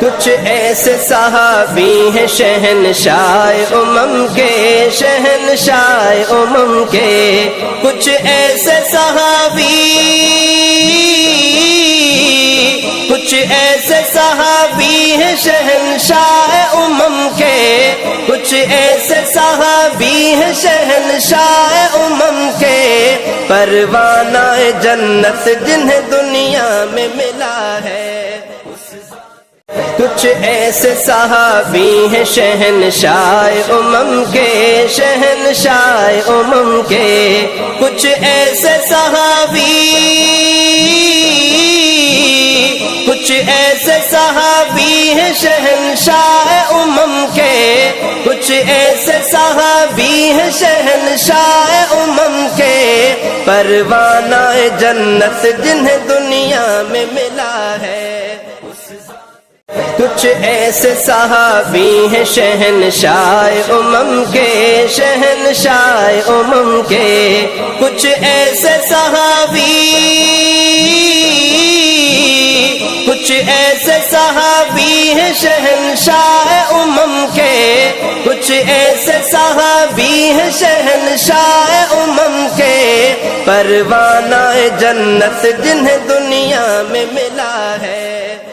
کچھ ایسے صحابی ہیں شہنشاہ امم کے، شہنشاہ امم کے، کچھ ایسے صحابی، کچھ ایسے صحابی ہیں شہنشاہ امم کے، کچھ ایسے صحابی ہیں شہنشاہ امم کے، پروانہ جنت جنہیں دنیا میں ملا ہے۔ کچھ ایسے صحابی ہیں شہنشاہ امم کے، شہنشاہ امم کے، کچھ ایسے صحابی، کچھ ایسے صحابی ہیں شہنشاہ امم کے، کچھ ایسے صحابی ہیں شہنشاہ امم کے، پروانہ جنت جنہیں دنیا میں ملا ہے۔ کچھ ایسے صحابی ہیں شہنشاہ امم کے، شہنشاہ امم کے، کچھ ایسے صحابی، کچھ ایسے صحابی ہیں شہنشاہ امم کے، کچھ ایسے صحابی ہیں شہنشاہ امم کے، پروانہ جنت جنہیں دنیا میں ملا ہے۔